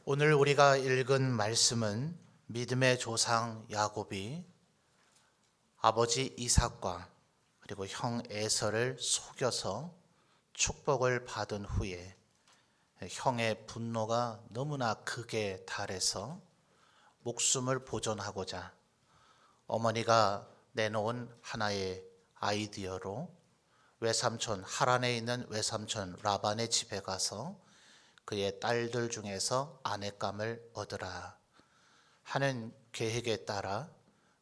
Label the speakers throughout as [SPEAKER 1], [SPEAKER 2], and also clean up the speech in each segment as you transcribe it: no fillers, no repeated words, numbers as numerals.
[SPEAKER 1] 오늘 우리가 읽은 말씀은 믿음의 조상 야곱이 아버지 이삭과 그리고 형 에서를 속여서 축복을 받은 후에 형의 분노가 너무나 극에 달해서 목숨을 보존하고자 어머니가 내놓은 하나의 아이디어로 외삼촌 하란에 있는 외삼촌 라반의 집에 가서 그의 딸들 중에서 아내감을 얻으라 하는 계획에 따라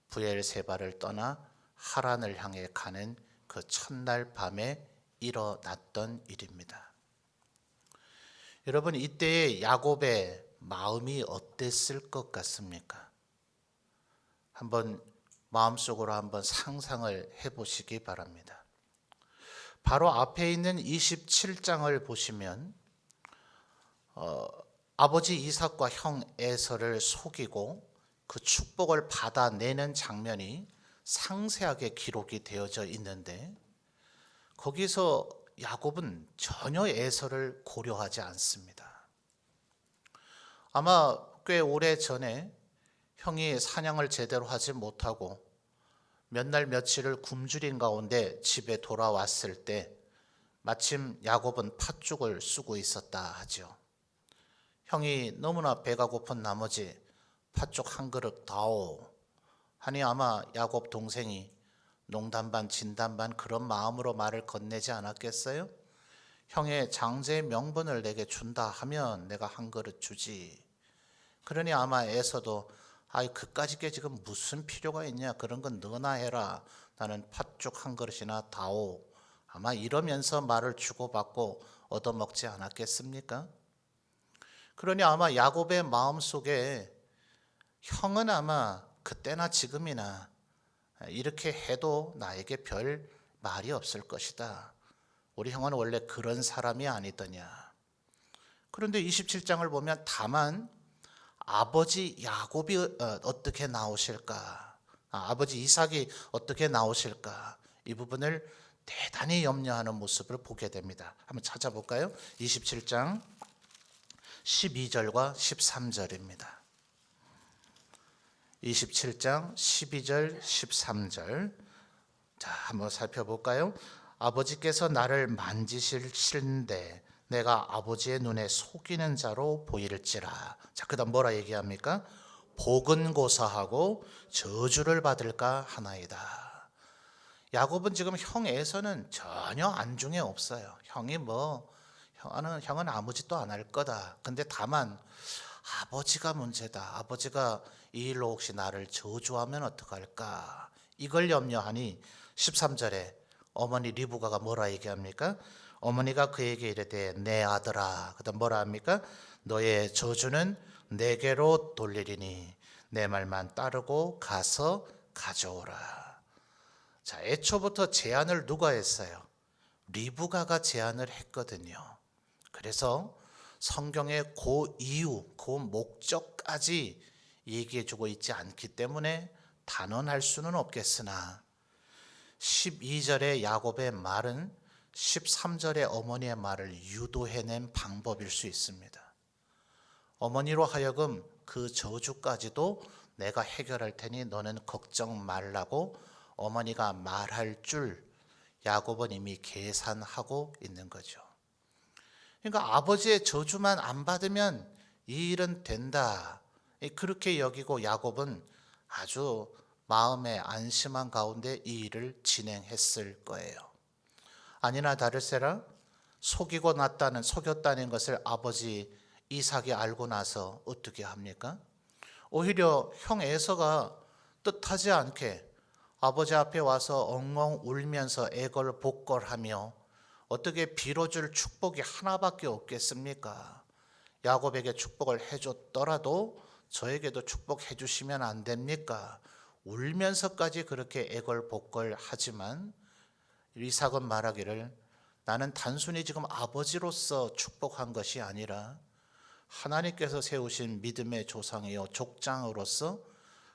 [SPEAKER 1] 브엘세바를 떠나 하란을 향해 가는 그 첫날 밤에 일어났던 일입니다. 여러분, 이때의 야곱의 마음이 어땠을 것 같습니까? 한번 마음속으로 한번 상상을 해보시기 바랍니다. 바로 앞에 있는 27장을 보시면 아버지 이삭과 형 에서를 속이고 그 축복을 받아내는 장면이 상세하게 기록이 되어져 있는데, 거기서 야곱은 전혀 에서를 고려하지 않습니다. 아마 꽤 오래 전에 형이 사냥을 제대로 하지 못하고 몇 날 며칠을 굶주린 가운데 집에 돌아왔을 때 마침 야곱은 팥죽을 쓰고 있었다 하죠. 형이 너무나 배가 고픈 나머지 팥죽 한 그릇 다오 하니 아마 야곱 동생이 농담 반 진담 반 그런 마음으로 말을 건네지 않았겠어요? 형의 장제의 명분을 내게 준다 하면 내가 한 그릇 주지. 그러니 아마 애서도 아이 그까짓 게 지금 무슨 필요가 있냐, 그런 건 너나 해라, 나는 팥죽 한 그릇이나 다오, 아마 이러면서 말을 주고받고 얻어먹지 않았겠습니까? 그러니 아마 야곱의 마음속에 형은 아마 그때나 지금이나 이렇게 해도 나에게 별 말이 없을 것이다, 우리 형은 원래 그런 사람이 아니더냐. 그런데 27장을 보면 다만 아버지 야곱이 어떻게 나오실까, 아버지 이삭이 어떻게 나오실까, 이 부분을 대단히 염려하는 모습을 보게 됩니다. 한번 찾아볼까요? 27장 12절과 13절입니다. 27장 12절 13절 자, 한번 살펴볼까요? 아버지께서 나를 만지실는데 내가 아버지의 눈에 속이는 자로 보일지라. 자, 그 다음 뭐라 얘기합니까? 복은 고사하고 저주를 받을까 하나이다. 야곱은 지금 형 에서는 전혀 안중에 없어요. 형은 아무 짓도 안 할 거다. 근데 다만 아버지가 문제다. 아버지가 이 일로 혹시 나를 저주하면 어떡할까, 이걸 염려하니 13절에 어머니 리브가가 뭐라 얘기합니까? 어머니가 그에게 이르되 내 아들아, 그다음 뭐라 합니까? 너의 저주는 내게로 돌리리니 내 말만 따르고 가서 가져오라. 자, 애초부터 제안을 누가 했어요? 리브가가 제안을 했거든요. 그래서 성경의 그 이유, 그 목적까지 얘기해주고 있지 않기 때문에 단언할 수는 없겠으나 12절의 야곱의 말은 13절의 어머니의 말을 유도해낸 방법일 수 있습니다. 어머니로 하여금 그 저주까지도 내가 해결할 테니 너는 걱정 말라고 어머니가 말할 줄 야곱은 이미 계산하고 있는 거죠. 그러니까 아버지의 저주만 안 받으면 이 일은 된다, 그렇게 여기고 야곱은 아주 마음에 안심한 가운데 이 일을 진행했을 거예요. 아니나 다를세라 속였다는 것을 아버지 이삭이 알고 나서 어떻게 합니까? 오히려 형 에서가 뜻하지 않게 아버지 앞에 와서 엉엉 울면서 애걸복걸하며 어떻게 빌어줄 축복이 하나밖에 없겠습니까? 야곱에게 축복을 해줬더라도 저에게도 축복해 주시면 안 됩니까? 울면서까지 그렇게 애걸복걸 하지만 이삭은 말하기를 나는 단순히 지금 아버지로서 축복한 것이 아니라 하나님께서 세우신 믿음의 조상이요 족장으로서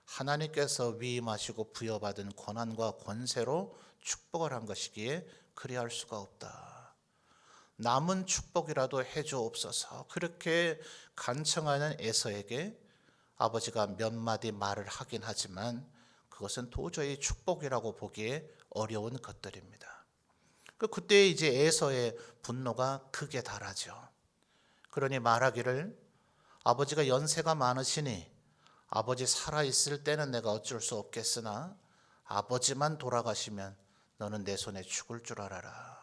[SPEAKER 1] 하나님께서 위임하시고 부여받은 권한과 권세로 축복을 한 것이기에 그리할 수가 없다. 남은 축복이라도 해주옵소서. 그렇게 간청하는 에서에게 아버지가 몇 마디 말을 하긴 하지만 그것은 도저히 축복이라고 보기에 어려운 것들입니다. 그때 이제 에서의 분노가 극에 달하죠. 그러니 말하기를 아버지가 연세가 많으시니 아버지 살아있을 때는 내가 어쩔 수 없겠으나 아버지만 돌아가시면 너는 내 손에 죽을 줄 알아라.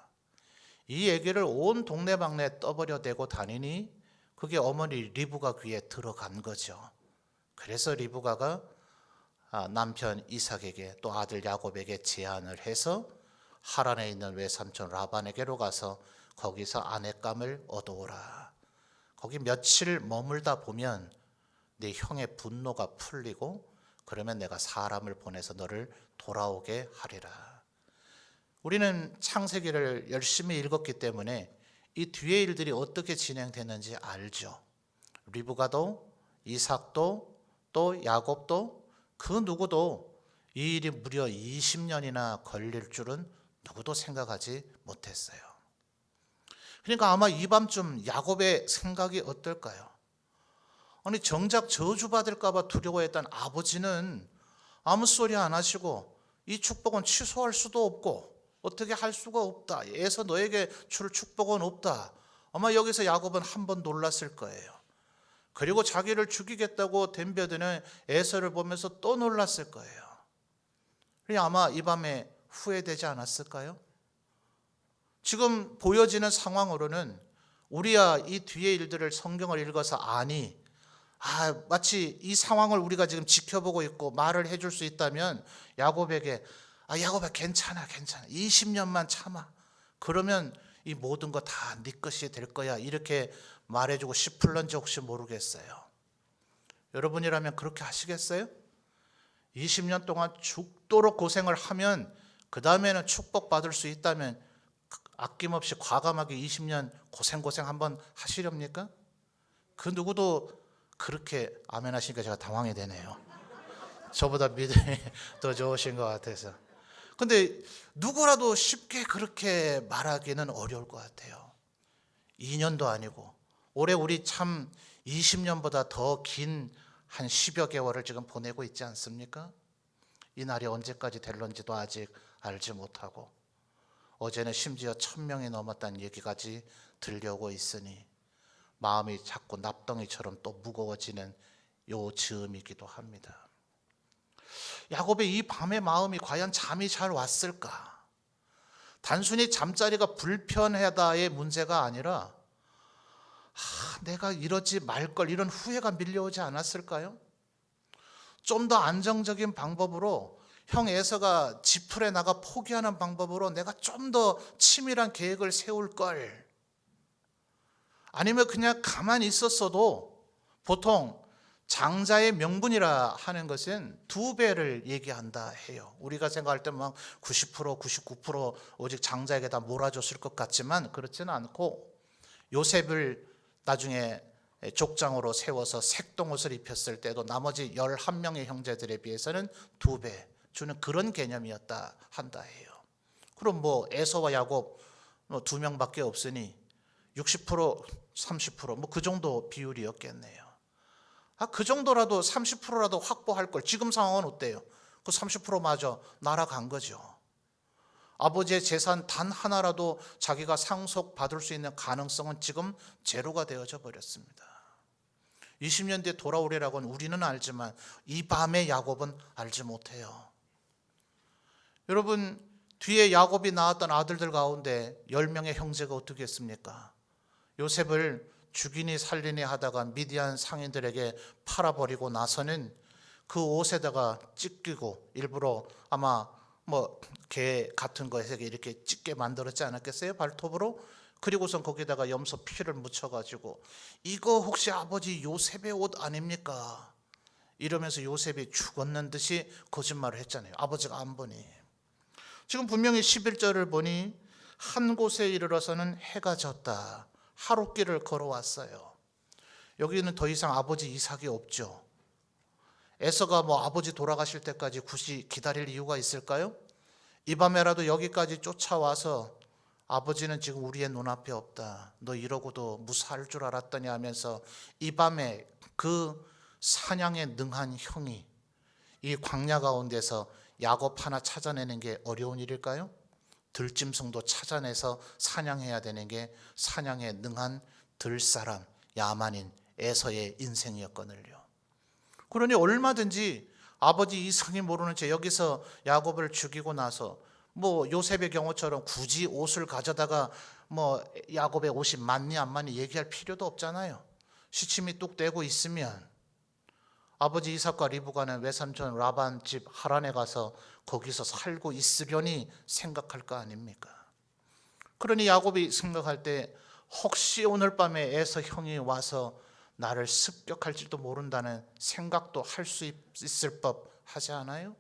[SPEAKER 1] 이 얘기를 온 동네방네 떠버려대고 다니니 그게 어머니 리브가 귀에 들어간 거죠. 그래서 리브가가 남편 이삭에게 또 아들 야곱에게 제안을 해서 하란에 있는 외삼촌 라반에게로 가서 거기서 아내감을 얻어오라. 거기 며칠 머물다 보면 네 형의 분노가 풀리고 그러면 내가 사람을 보내서 너를 돌아오게 하리라. 우리는 창세기를 열심히 읽었기 때문에 이 뒤의 일들이 어떻게 진행됐는지 알죠. 리브가도 이삭도 또 야곱도 그 누구도 이 일이 무려 20년이나 걸릴 줄은 누구도 생각하지 못했어요. 그러니까 아마 이 밤쯤 야곱의 생각이 어떨까요? 아니 정작 저주받을까 봐 두려워했던 아버지는 아무 소리 안 하시고 이 축복은 취소할 수도 없고 어떻게 할 수가 없다. 에서 너에게 줄 축복은 없다. 아마 여기서 야곱은 한 번 놀랐을 거예요. 그리고 자기를 죽이겠다고 덤벼드는 에서를 보면서 또 놀랐을 거예요. 아마 이 밤에 후회되지 않았을까요? 지금 보여지는 상황으로는 우리야 이 뒤의 일들을 성경을 읽어서 아니 마치 이 상황을 우리가 지금 지켜보고 있고 말을 해줄 수 있다면 야곱에게 야곱아 괜찮아 20년만 참아. 그러면 이 모든 거 다 네 것이 될 거야. 이렇게 말해주고 싶을런지 혹시 모르겠어요. 여러분이라면 그렇게 하시겠어요? 20년 동안 죽도록 고생을 하면 그 다음에는 축복받을 수 있다면 아낌없이 과감하게 20년 고생 한번 하시렵니까? 그 누구도 그렇게 아멘 하시니까 제가 당황이 되네요. 저보다 믿음이 더 좋으신 것 같아서. 근데 누구라도 쉽게 그렇게 말하기는 어려울 것 같아요. 2년도 아니고 올해 우리 참 20년보다 더 긴 한 10여 개월을 지금 보내고 있지 않습니까? 이 날이 언제까지 될런지도 아직 알지 못하고 어제는 심지어 1000명이 넘었다는 얘기까지 들려오고 있으니 마음이 자꾸 납덩이처럼 또 무거워지는 요 즈음이기도 합니다. 야곱의 이 밤의 마음이 과연 잠이 잘 왔을까? 단순히 잠자리가 불편하다의 문제가 아니라 내가 이러지 말걸 이런 후회가 밀려오지 않았을까요? 좀 더 안정적인 방법으로 형 에서가 지풀에 나가 포기하는 방법으로 내가 좀 더 치밀한 계획을 세울 걸. 아니면 그냥 가만히 있었어도 보통 장자의 명분이라 하는 것은 2배를 얘기한다 해요. 우리가 생각할 때 막 90%, 99% 오직 장자에게 다 몰아줬을 것 같지만 그렇지는 않고 요셉을 나중에 족장으로 세워서 색동옷을 입혔을 때도 나머지 11명의 형제들에 비해서는 2배 주는 그런 개념이었다 한다 해요. 그럼 에서와 야곱 2명밖에 없으니 60%, 30% 그 정도 비율이었겠네요. 그 정도라도 30%라도 확보할 걸. 지금 상황은 어때요? 그 30%마저 날아간 거죠. 아버지의 재산 단 하나라도 자기가 상속받을 수 있는 가능성은 지금 제로가 되어져 버렸습니다. 20년 뒤에 돌아오리라고는 우리는 알지만 이 밤에 야곱은 알지 못해요. 여러분 뒤에 야곱이 낳았던 아들들 가운데 10명의 형제가 어떻게 했습니까? 요셉을 죽이니 살리니 하다가 미디안 상인들에게 팔아버리고 나서는 그 옷에다가 찢기고 일부러 아마 개 같은 거에서 이렇게 찢게 만들었지 않았겠어요? 발톱으로. 그리고선 거기다가 염소 피를 묻혀가지고 이거 혹시 아버지 요셉의 옷 아닙니까? 이러면서 요셉이 죽었는 듯이 거짓말을 했잖아요. 아버지가 안 보니. 지금 분명히 11절을 보니 한 곳에 이르러서는 해가 졌다. 하룻길을 걸어왔어요. 여기는 더 이상 아버지 이삭이 없죠. 에서가 아버지 돌아가실 때까지 굳이 기다릴 이유가 있을까요? 이 밤에라도 여기까지 쫓아와서 아버지는 지금 우리의 눈앞에 없다. 너 이러고도 무사할 줄 알았더니 하면서 이 밤에 그 사냥에 능한 형이 이 광야 가운데서 야곱 하나 찾아내는 게 어려운 일일까요? 들짐승도 찾아내서 사냥해야 되는 게 사냥에 능한 들사람 야만인 에서의 인생이었거든요. 그러니 얼마든지 아버지 이성이 모르는 채 여기서 야곱을 죽이고 나서 뭐 요셉의 경우처럼 굳이 옷을 가져다가 뭐 야곱의 옷이 맞니 안 맞니 얘기할 필요도 없잖아요. 시침이 뚝 떼고 있으면 아버지 이삭과 리브가는 외삼촌 라반 집 하란에 가서 거기서 살고 있으려니 생각할 거 아닙니까? 그러니 야곱이 생각할 때 혹시 오늘 밤에 에서 형이 와서 나를 습격할지도 모른다는 생각도 할 수 있을 법 하지 않아요?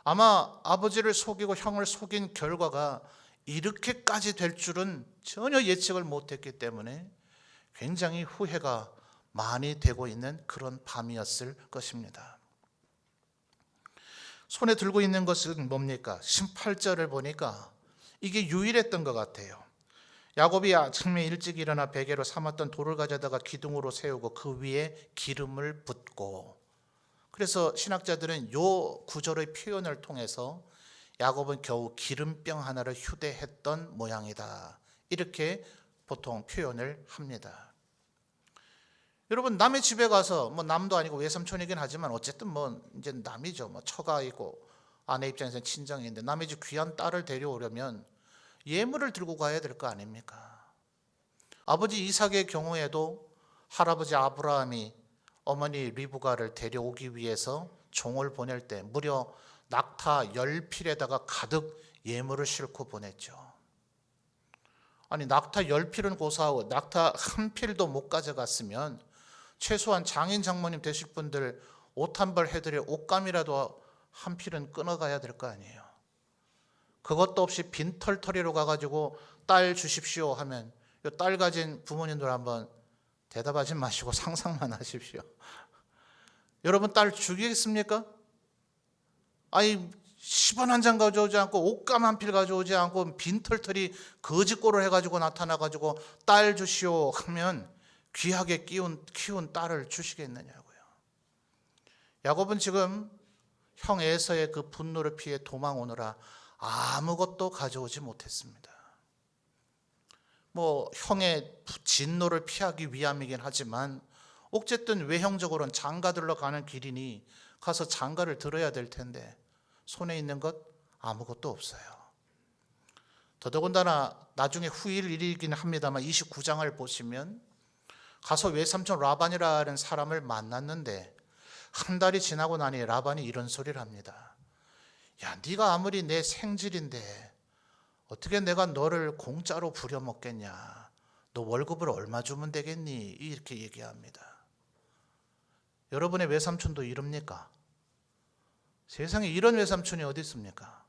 [SPEAKER 1] 아마 아버지를 속이고 형을 속인 결과가 이렇게까지 될 줄은 전혀 예측을 못했기 때문에 굉장히 후회가 많이 되고 있는 그런 밤이었을 것입니다. 손에 들고 있는 것은 뭡니까? 18절을 보니까 이게 유일했던 것 같아요. 야곱이 아침에 일찍 일어나 베개로 삼았던 돌을 가져다가 기둥으로 세우고 그 위에 기름을 붓고, 그래서 신학자들은 이 구절의 표현을 통해서 야곱은 겨우 기름병 하나를 휴대했던 모양이다, 이렇게 보통 표현을 합니다. 여러분, 남의 집에 가서 뭐 남도 아니고 외삼촌이긴 하지만 어쨌든 뭐 이제 남이죠. 뭐 처가이고 아내 입장에서는 친정인데 남의 집 귀한 딸을 데려오려면 예물을 들고 가야 될 거 아닙니까? 아버지 이삭의 경우에도 할아버지 아브라함이 어머니 리브가를 데려오기 위해서 종을 보낼 때 무려 낙타 10필에다가 가득 예물을 싣고 보냈죠. 아니, 낙타 10필은 고사하고 낙타 한 필도 못 가져갔으면 최소한 장인 장모님 되실 분들 옷 한 벌 해드릴 옷감이라도 한 필은 끊어가야 될 거 아니에요. 그것도 없이 빈털터리로 가가지고 딸 주십시오 하면 딸 가진 부모님들 한번 대답하지 마시고 상상만 하십시오. 여러분, 딸 주겠습니까? 아니, 10원 한 장 가져오지 않고 옷감 한 필 가져오지 않고 빈털터리 거짓골을 해가지고 나타나가지고 딸 주시오 하면 귀하게 키운 딸을 주시겠느냐고요. 야곱은 지금 형 에서의 그 분노를 피해 도망오느라 아무것도 가져오지 못했습니다. 뭐 형의 진노를 피하기 위함이긴 하지만 어쨌든 외형적으로는 장가들러 가는 길이니 가서 장가를 들어야 될 텐데 손에 있는 것 아무것도 없어요. 더더군다나 나중에 후일 일이긴 합니다만 29장을 보시면 가서 외삼촌 라반이라는 사람을 만났는데 한 달이 지나고 나니 라반이 이런 소리를 합니다. 야, 네가 아무리 내 생질인데 어떻게 내가 너를 공짜로 부려먹겠냐? 너 월급을 얼마 주면 되겠니? 이렇게 얘기합니다. 여러분의 외삼촌도 이럽니까? 세상에 이런 외삼촌이 어디 있습니까?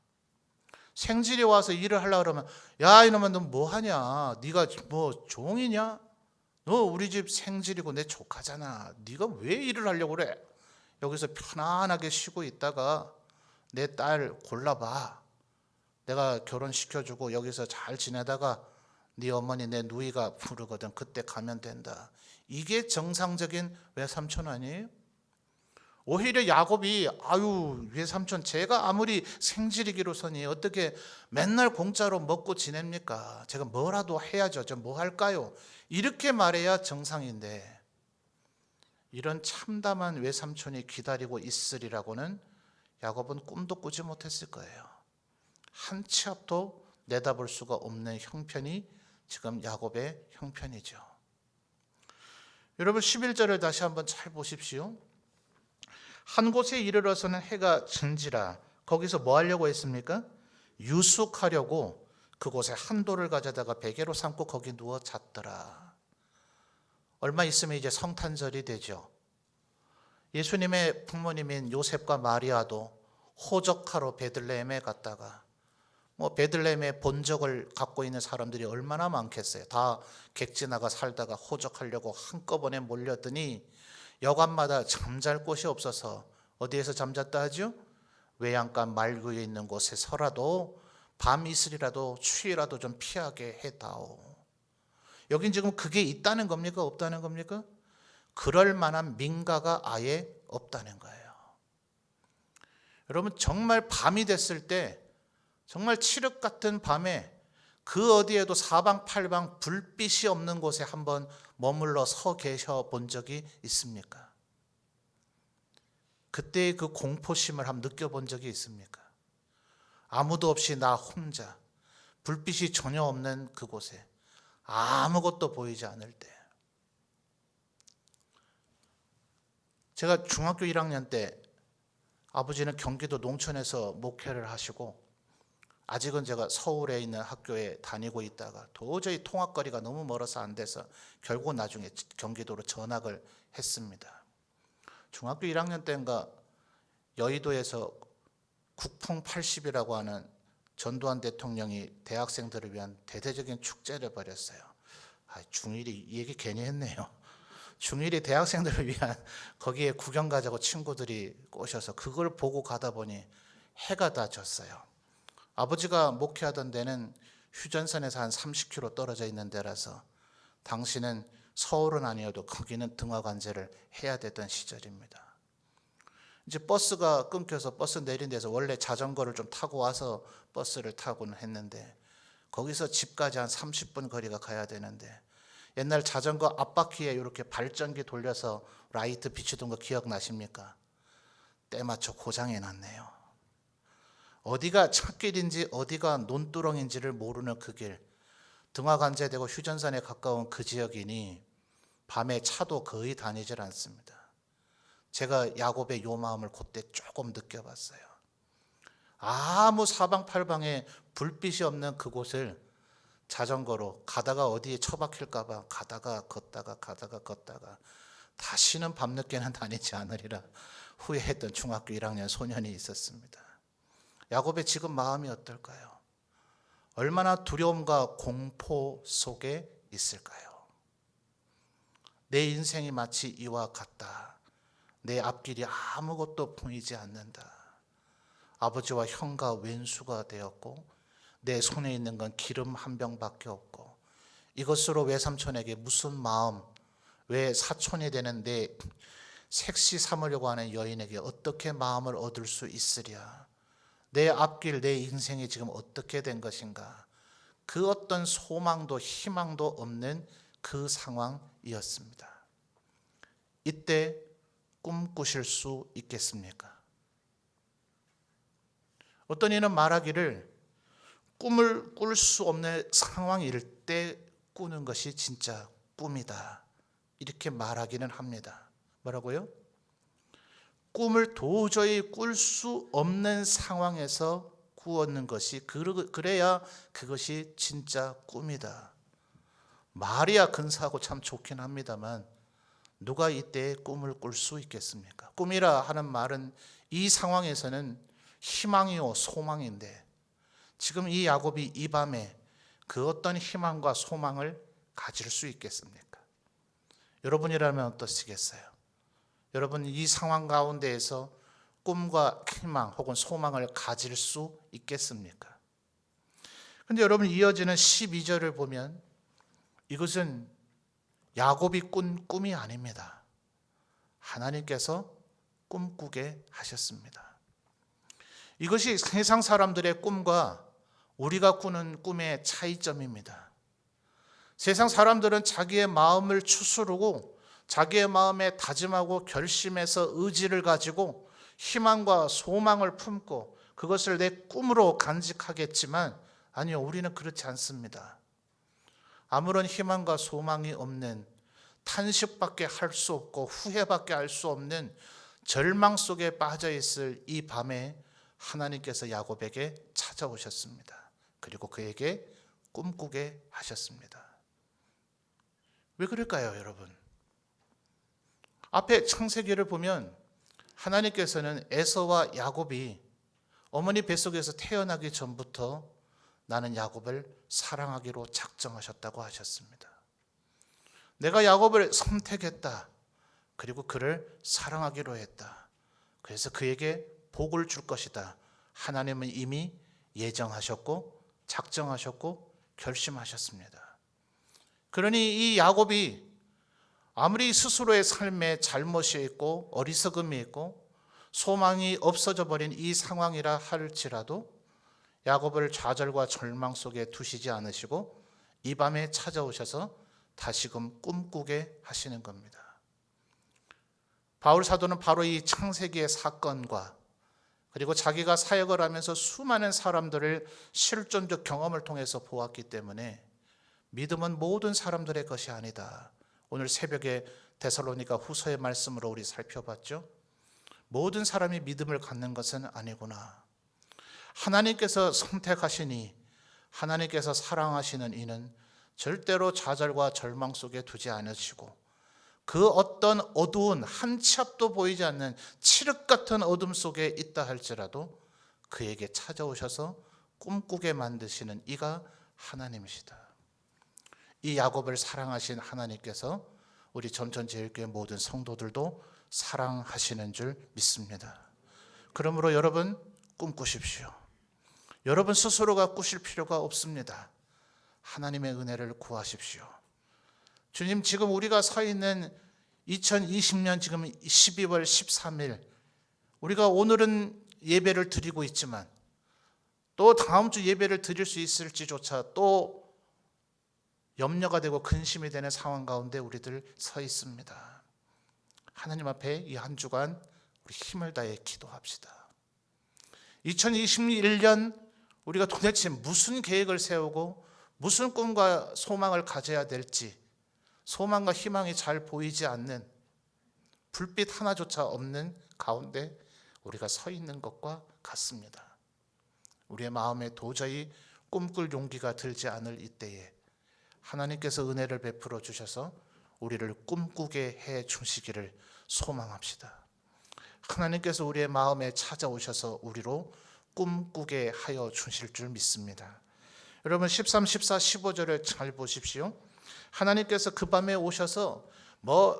[SPEAKER 1] 생질이 와서 일을 하려고 그러면 야, 이놈아 너 뭐하냐? 네가 뭐 종이냐? 너 우리 집 생질이고 내 조카잖아. 네가 왜 일을 하려고 그래? 여기서 편안하게 쉬고 있다가 내 딸 골라봐. 내가 결혼시켜주고 여기서 잘 지내다가 네 어머니 내 누이가 부르거든. 그때 가면 된다. 이게 정상적인 외삼촌 아니에요? 오히려 야곱이 아유 외삼촌 제가 아무리 생질이기로서니 어떻게 맨날 공짜로 먹고 지냅니까? 제가 뭐라도 해야죠. 저 뭐 할까요? 이렇게 말해야 정상인데 이런 참담한 외삼촌이 기다리고 있으리라고는 야곱은 꿈도 꾸지 못했을 거예요. 한 치 앞도 내다볼 수가 없는 형편이 지금 야곱의 형편이죠. 여러분 11절을 다시 한번 잘 보십시오. 한 곳에 이르러서는 해가 진지라. 거기서 뭐 하려고 했습니까? 유숙하려고 그곳에 한 돌을 가져다가 베개로 삼고 거기 누워 잤더라. 얼마 있으면 이제 성탄절이 되죠. 예수님의 부모님인 요셉과 마리아도 호적하러 베들레헴에 갔다가 뭐 베들레헴의 본적을 갖고 있는 사람들이 얼마나 많겠어요. 다 객지나가 살다가 호적하려고 한꺼번에 몰렸더니 여관마다 잠잘 곳이 없어서 어디에서 잠잤다 하죠? 외양간 말구에 있는 곳에서라도 밤 이슬이라도 추위라도 좀 피하게 해다오. 여긴 지금 그게 있다는 겁니까? 없다는 겁니까? 그럴 만한 민가가 아예 없다는 거예요. 여러분, 정말 밤이 됐을 때, 정말 칠흑 같은 밤에 그 어디에도 사방팔방 불빛이 없는 곳에 한번 머물러 서 계셔 본 적이 있습니까? 그때의 그 공포심을 한번 느껴본 적이 있습니까? 아무도 없이 나 혼자, 불빛이 전혀 없는 그곳에, 아무것도 보이지 않을 때. 제가 중학교 1학년 때 아버지는 경기도 농촌에서 목회를 하시고, 아직은 제가 서울에 있는 학교에 다니고 있다가 도저히 통학거리가 너무 멀어서 안 돼서 결국 나중에 경기도로 전학을 했습니다. 중학교 1학년 때인가 여의도에서 국풍 80이라고 하는 전두환 대통령이 대학생들을 위한 대대적인 축제를 벌였어요. 중1이 이 얘기 괜히 했네요. 중1이 대학생들을 위한 거기에 구경 가자고 친구들이 꼬셔서 그걸 보고 가다 보니 해가 다 졌어요. 아버지가 목회하던 데는 휴전선에서 한 30km 떨어져 있는 데라서 당시는 서울은 아니어도 거기는 등하관제를 해야 되던 시절입니다. 이제 버스가 끊겨서 버스 내린 데서 원래 자전거를 좀 타고 와서 버스를 타고는 했는데 거기서 집까지 한 30분 거리가 가야 되는데 옛날 자전거 앞바퀴에 이렇게 발전기 돌려서 라이트 비추던 거 기억나십니까? 때맞춰 고장이 났네요. 어디가 찻길인지 어디가 논두렁인지를 모르는 그 길, 등하관제되고 휴전선에 가까운 그 지역이니 밤에 차도 거의 다니질 않습니다. 제가 야곱의 요 마음을 그때 조금 느껴봤어요. 아무 사방팔방에 불빛이 없는 그곳을 자전거로 가다가 어디에 처박힐까 봐 가다가 걷다가 다시는 밤늦게는 다니지 않으리라 후회했던 중학교 1학년 소년이 있었습니다. 야곱의 지금 마음이 어떨까요? 얼마나 두려움과 공포 속에 있을까요? 내 인생이 마치 이와 같다. 내 앞길이 아무것도 보이지 않는다. 아버지와 형과 왼수가 되었고 내 손에 있는 건 기름 한 병밖에 없고 이것으로 외삼촌에게 무슨 마음, 왜 사촌이 되는 내 색시 삼으려고 하는 여인에게 어떻게 마음을 얻을 수 있으랴. 내 앞길, 내 인생이 지금 어떻게 된 것인가. 그 어떤 소망도 희망도 없는 그 상황이었습니다. 이때 꿈꾸실 수 있겠습니까? 어떤 이는 말하기를 꿈을 꿀 수 없는 상황일 때 꾸는 것이 진짜 꿈이다. 이렇게 말하기는 합니다. 뭐라고요? 꿈을 도저히 꿀 수 없는 상황에서 꾸었는 것이 그래야 그것이 진짜 꿈이다. 말이야 근사하고 참 좋긴 합니다만 누가 이때에 꿈을 꿀 수 있겠습니까? 꿈이라 하는 말은 이 상황에서는 희망이요 소망인데 지금 이 야곱이 이 밤에 그 어떤 희망과 소망을 가질 수 있겠습니까? 여러분이라면 어떠시겠어요? 여러분 이 상황 가운데에서 꿈과 희망 혹은 소망을 가질 수 있겠습니까? 그런데 여러분 이어지는 12절을 보면 이것은 야곱이 꾼 꿈이 아닙니다. 하나님께서 꿈꾸게 하셨습니다. 이것이 세상 사람들의 꿈과 우리가 꾸는 꿈의 차이점입니다. 세상 사람들은 자기의 마음을 추스르고 자기의 마음에 다짐하고 결심해서 의지를 가지고 희망과 소망을 품고 그것을 내 꿈으로 간직하겠지만 아니요, 우리는 그렇지 않습니다. 아무런 희망과 소망이 없는 탄식밖에 할 수 없고 후회밖에 할 수 없는 절망 속에 빠져 있을 이 밤에 하나님께서 야곱에게 찾아오셨습니다. 그리고 그에게 꿈꾸게 하셨습니다. 왜 그럴까요, 여러분? 앞에 창세기를 보면 하나님께서는 에서와 야곱이 어머니 뱃속에서 태어나기 전부터 나는 야곱을 사랑하기로 작정하셨다고 하셨습니다. 내가 야곱을 선택했다. 그리고 그를 사랑하기로 했다. 그래서 그에게 복을 줄 것이다. 하나님은 이미 예정하셨고 작정하셨고 결심하셨습니다. 그러니 이 야곱이 아무리 스스로의 삶에 잘못이 있고 어리석음이 있고 소망이 없어져 버린 이 상황이라 할지라도 야곱을 좌절과 절망 속에 두시지 않으시고 이 밤에 찾아오셔서 다시금 꿈꾸게 하시는 겁니다. 바울 사도는 바로 이 창세기의 사건과 그리고 자기가 사역을 하면서 수많은 사람들을 실존적 경험을 통해서 보았기 때문에 믿음은 모든 사람들의 것이 아니다. 오늘 새벽에 데살로니가 후서의 말씀으로 우리 살펴봤죠. 모든 사람이 믿음을 갖는 것은 아니구나. 하나님께서 선택하시니 하나님께서 사랑하시는 이는 절대로 좌절과 절망 속에 두지 않으시고 그 어떤 어두운 한 치 앞도 보이지 않는 칠흑 같은 어둠 속에 있다 할지라도 그에게 찾아오셔서 꿈꾸게 만드시는 이가 하나님이시다. 이 야곱을 사랑하신 하나님께서 우리 점천제일교회 모든 성도들도 사랑하시는 줄 믿습니다. 그러므로 여러분 꿈꾸십시오. 여러분 스스로가 꾸실 필요가 없습니다. 하나님의 은혜를 구하십시오. 주님, 지금 우리가 서 있는 2020년 지금 12월 13일 우리가 오늘은 예배를 드리고 있지만 또 다음 주 예배를 드릴 수 있을지조차 또 염려가 되고 근심이 되는 상황 가운데 우리들 서 있습니다. 하나님 앞에 이 한 주간 우리 힘을 다해 기도합시다. 2021년 우리가 도대체 무슨 계획을 세우고 무슨 꿈과 소망을 가져야 될지 소망과 희망이 잘 보이지 않는 불빛 하나조차 없는 가운데 우리가 서 있는 것과 같습니다. 우리의 마음에 도저히 꿈꿀 용기가 들지 않을 이때에 하나님께서 은혜를 베풀어 주셔서 우리를 꿈꾸게 해 주시기를 소망합시다. 하나님께서 우리의 마음에 찾아오셔서 우리로 꿈꾸게 하여 주실 줄 믿습니다. 여러분 13, 14, 15절을 잘 보십시오. 하나님께서 그 밤에 오셔서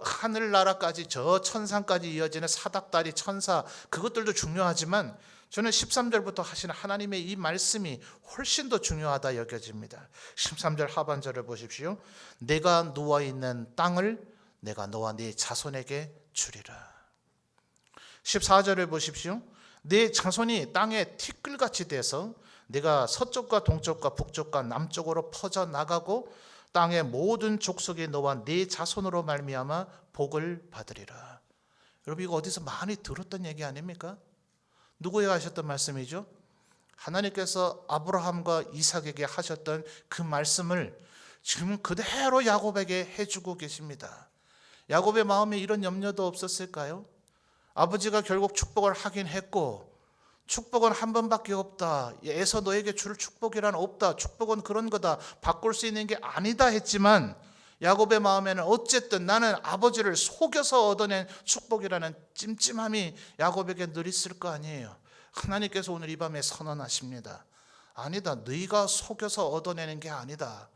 [SPEAKER 1] 하늘나라까지 저 천상까지 이어지는 사닥다리 천사 그것들도 중요하지만 저는 13절부터 하시는 하나님의 이 말씀이 훨씬 더 중요하다 여겨집니다. 13절 하반절을 보십시오. 내가 누워있는 땅을 내가 너와 네 자손에게 주리라. 14절을 보십시오. 네 자손이 땅에 티끌같이 돼서 네가 서쪽과 동쪽과 북쪽과 남쪽으로 퍼져나가고 땅의 모든 족속이 너와 네 자손으로 말미암아 복을 받으리라. 여러분 이거 어디서 많이 들었던 얘기 아닙니까? 누구에게 하셨던 말씀이죠? 하나님께서 아브라함과 이삭에게 하셨던 그 말씀을 지금 그대로 야곱에게 해주고 계십니다. 야곱의 마음에 이런 염려도 없었을까요? 아버지가 결국 축복을 하긴 했고 축복은 한 번밖에 없다. 에서 너에게 줄 축복이란 없다. 축복은 그런 거다. 바꿀 수 있는 게 아니다 했지만 야곱의 마음에는 어쨌든 나는 아버지를 속여서 얻어낸 축복이라는 찜찜함이 야곱에게 늘 있을 거 아니에요. 하나님께서 오늘 이 밤에 선언하십니다. 아니다. 네가 속여서 얻어내는 게 아니다.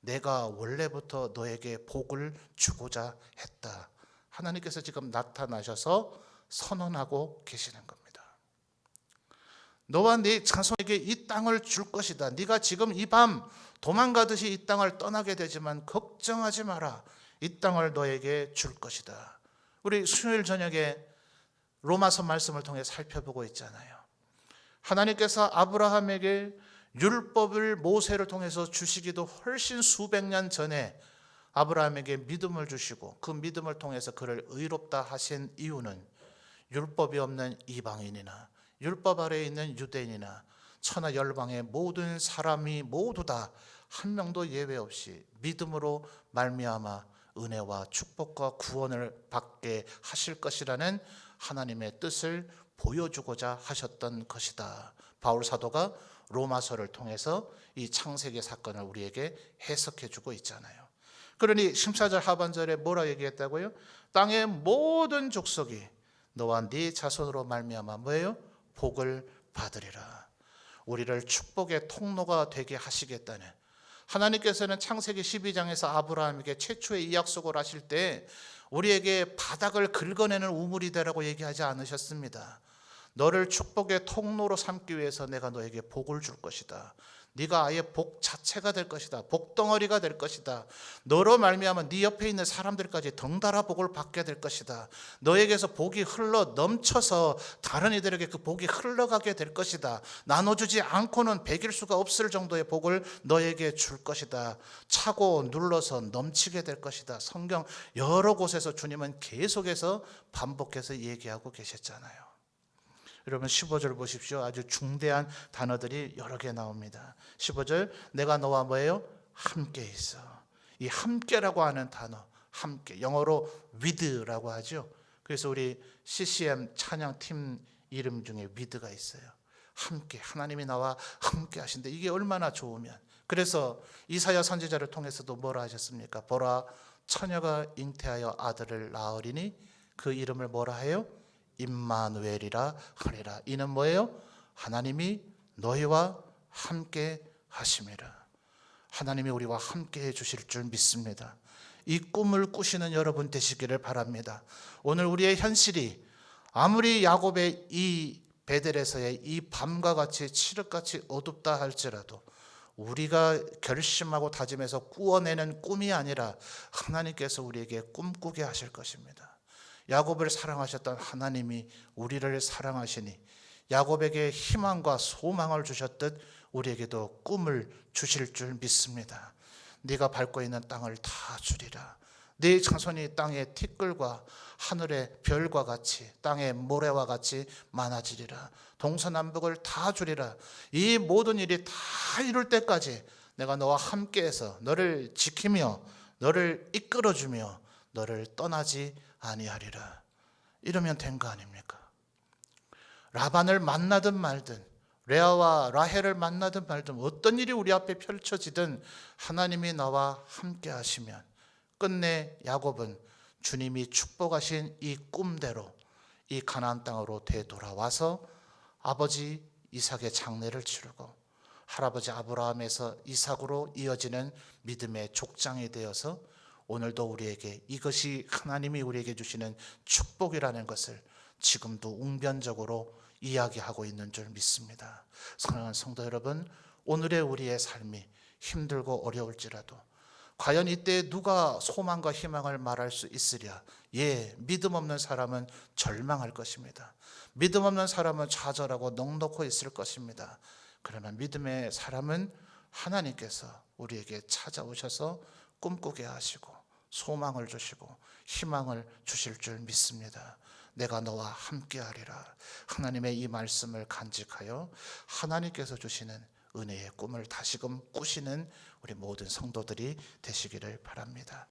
[SPEAKER 1] 내가 원래부터 너에게 복을 주고자 했다. 하나님께서 지금 나타나셔서 선언하고 계시는 겁니다. 너와 네 자손에게 이 땅을 줄 것이다. 네가 지금 이 밤 도망가듯이 이 땅을 떠나게 되지만 걱정하지 마라. 이 땅을 너에게 줄 것이다. 우리 수요일 저녁에 로마서 말씀을 통해 살펴보고 있잖아요. 하나님께서 아브라함에게 율법을 모세를 통해서 주시기도 훨씬 수백 년 전에 아브라함에게 믿음을 주시고 그 믿음을 통해서 그를 의롭다 하신 이유는 율법이 없는 이방인이나 율법 아래에 있는 유대인이나 천하 열방의 모든 사람이 모두 다 한 명도 예외 없이 믿음으로 말미암아 은혜와 축복과 구원을 받게 하실 것이라는 하나님의 뜻을 보여주고자 하셨던 것이다. 바울 사도가 로마서를 통해서 이 창세기 사건을 우리에게 해석해 주고 있잖아요. 그러니 14절 하반절에 뭐라 얘기했다고요? 땅의 모든 족속이 너와 네 자손으로 말미암아 뭐예요? 복을 받으리라. 우리를 축복의 통로가 되게 하시겠다는 하나님께서는 창세기 12장에서 아브라함에게 최초의 이 약속을 하실 때 우리에게 바닥을 긁어내는 우물이 되라고 얘기하지 않으셨습니다. 너를 축복의 통로로 삼기 위해서 내가 너에게 복을 줄 것이다. 네가 아예 복 자체가 될 것이다. 복덩어리가 될 것이다. 너로 말미암아 네 옆에 있는 사람들까지 덩달아 복을 받게 될 것이다. 너에게서 복이 흘러 넘쳐서 다른 이들에게 그 복이 흘러가게 될 것이다. 나눠주지 않고는 배길 수가 없을 정도의 복을 너에게 줄 것이다. 차고 눌러서 넘치게 될 것이다. 성경 여러 곳에서 주님은 계속해서 반복해서 얘기하고 계셨잖아요. 여러분 15절 보십시오. 아주 중대한 단어들이 여러 개 나옵니다. 15절, 내가 너와 뭐예요? 함께 있어. 이 함께라고 하는 단어, 함께, 영어로 with라고 하죠. 그래서 우리 CCM 찬양팀 이름 중에 with가 있어요. 함께, 하나님이 나와 함께 하신다. 이게 얼마나 좋으면. 그래서 이사야 선지자를 통해서도 뭐라 하셨습니까? 보라, 처녀가 잉태하여 아들을 낳으리니 그 이름을 뭐라 해요? 임마누엘이라 하리라. 이는 뭐예요? 하나님이 너희와 함께 하심이라. 하나님이 우리와 함께 해 주실 줄 믿습니다. 이 꿈을 꾸시는 여러분 되시기를 바랍니다. 오늘 우리의 현실이 아무리 야곱의 이 베델에서의 이 밤과 같이 칠흑같이 어둡다 할지라도 우리가 결심하고 다짐해서 꾸어내는 꿈이 아니라 하나님께서 우리에게 꿈꾸게 하실 것입니다. 야곱을 사랑하셨던 하나님이 우리를 사랑하시니 야곱에게 희망과 소망을 주셨듯 우리에게도 꿈을 주실 줄 믿습니다. 네가 밟고 있는 땅을 다 주리라. 네 자손이 땅의 티끌과 하늘의 별과 같이 땅의 모래와 같이 많아지리라. 동서남북을 다 주리라. 이 모든 일이 다 이룰 때까지 내가 너와 함께해서 너를 지키며 너를 이끌어주며 너를 떠나지 아니하리라. 이러면 된 거 아닙니까? 라반을 만나든 말든 레아와 라헬을 만나든 말든 어떤 일이 우리 앞에 펼쳐지든 하나님이 나와 함께 하시면 끝내 야곱은 주님이 축복하신 이 꿈대로 이 가나안 땅으로 되돌아와서 아버지 이삭의 장례를 치르고 할아버지 아브라함에서 이삭으로 이어지는 믿음의 족장이 되어서 오늘도 우리에게 이것이 하나님이 우리에게 주시는 축복이라는 것을 지금도 웅변적으로 이야기하고 있는 줄 믿습니다. 사랑하는 성도 여러분, 오늘의 우리의 삶이 힘들고 어려울지라도 과연 이때 누가 소망과 희망을 말할 수 있으랴? 예, 믿음 없는 사람은 절망할 것입니다. 믿음 없는 사람은 좌절하고 넋놓고 있을 것입니다. 그러나 믿음의 사람은 하나님께서 우리에게 찾아오셔서 꿈꾸게 하시고 소망을 주시고 희망을 주실 줄 믿습니다. 내가 너와 함께하리라. 하나님의 이 말씀을 간직하여 하나님께서 주시는 은혜의 꿈을 다시금 꾸시는 우리 모든 성도들이 되시기를 바랍니다.